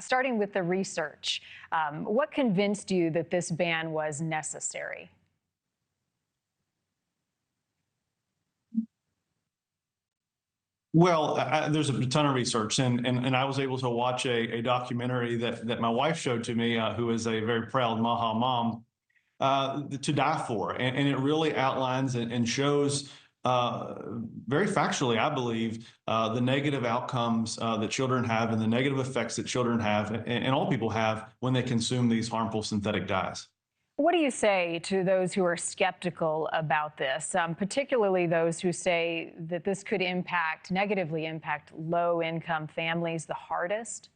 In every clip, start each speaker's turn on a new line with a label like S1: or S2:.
S1: starting with the research. What convinced you that this ban was necessary?
S2: Well, there's a ton of research, and I was able to watch a documentary that my wife showed to me, who is a very proud Maha mom, to die for. And it really outlines and shows very factually, I believe, the negative outcomes that children have and the negative effects that children have and all people have when they consume these harmful synthetic dyes.
S1: What do you say to those who are skeptical about this, particularly those who say that this could negatively impact low-income families the hardest?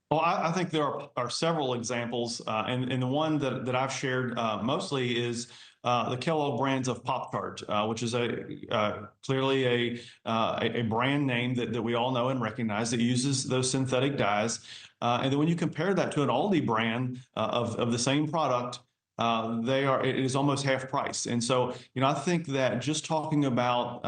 S2: Well, I think there are several examples, and the one that I've shared mostly is the Kellogg brands of Pop-Tart, which is clearly a brand name that we all know and recognize that uses those synthetic dyes. And then when you compare that to an Aldi brand of the same product, it is almost half price. And so, I think that just talking about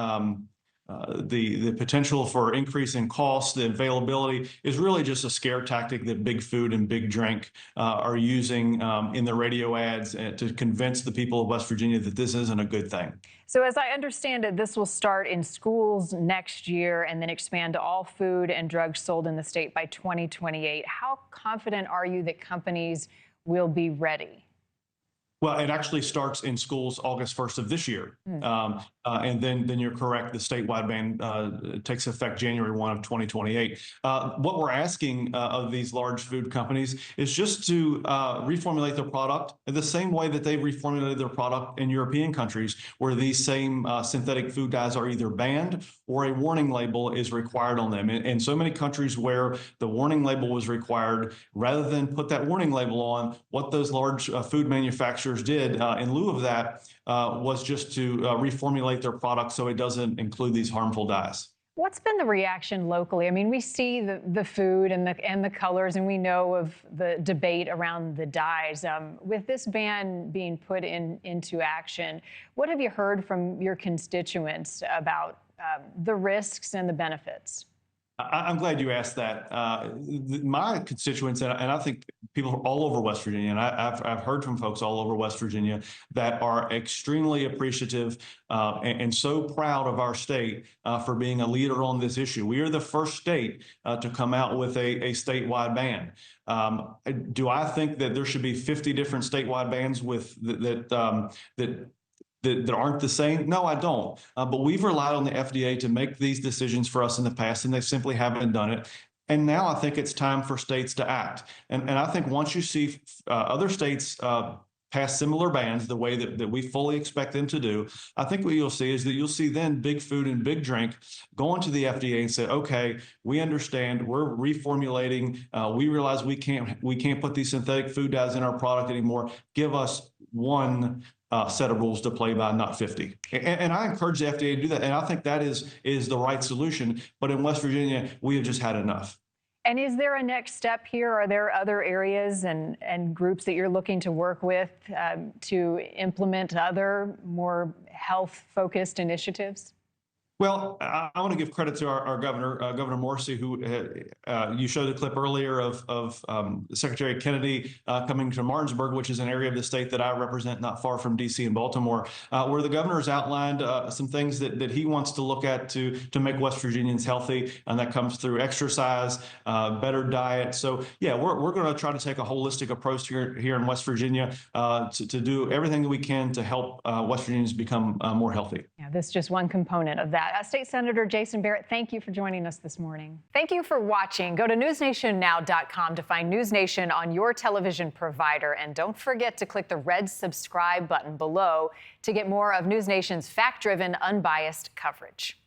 S2: the potential for increase in cost, the availability is really just a scare tactic that Big Food and Big Drink are using in the radio ads to convince the people of West Virginia that this isn't a good thing.
S1: So as I understand it, this will start in schools next year and then expand to all food and drugs sold in the state by 2028. How confident are you that companies will be ready?
S2: Well, it actually starts in schools August 1st of this year. And then you're correct, the statewide ban takes effect January 1 of 2028. What we're asking of these large food companies is just to reformulate their product in the same way that they've reformulated their product in European countries, where these same synthetic food dyes are either banned or a warning label is required on them. In so many countries where the warning label was required, rather than put that warning label on, what those large food manufacturers did in lieu of that was just to reformulate their product so it doesn't include these harmful dyes.
S1: What's been the reaction locally? I mean, we see the food and the colors, and we know of the debate around the dyes. With this ban being put into action, what have you heard from your constituents about the risks and the benefits?
S2: I'm glad you asked that. My constituents, and I think people all over West Virginia, and I've heard from folks all over West Virginia that are extremely appreciative and so proud of our state for being a leader on this issue. We are the first state to come out with a statewide ban. Do I think that there should be 50 different statewide bans that aren't the same? No, I don't. But we've relied on the FDA to make these decisions for us in the past, and they simply haven't done it. And now I think it's time for states to act. And I think once you see other states pass similar bans the way that we fully expect them to do, I think what you'll see is that you'll see then Big Food and Big Drink going to the FDA and say, okay, we understand, we're reformulating, we realize we can't put these synthetic food dyes in our product anymore. Give us one set of rules to play by, not 50. And I encourage the FDA to do that. And I think that is the right solution. But in West Virginia, we have just had enough.
S1: And is there a next step here? Are there other areas and groups that you're looking to work with to implement other more health-focused initiatives?
S2: Well, I want to give credit to our governor, Governor Morrissey, who you showed a clip earlier of Secretary Kennedy coming to Martinsburg, which is an area of the state that I represent not far from D.C. and Baltimore, where the governor has outlined some things that he wants to look at to make West Virginians healthy, and that comes through exercise, better diet. So, yeah, we're going to try to take a holistic approach here in West Virginia to do everything that we can to help West Virginians become more healthy.
S1: Yeah, this is just one component of that. State Senator Jason Barrett, thank you for joining us this morning. Thank you for watching. Go to newsnationnow.com to find NewsNation on your television provider. And don't forget to click the red subscribe button below to get more of NewsNation's fact-driven, unbiased coverage.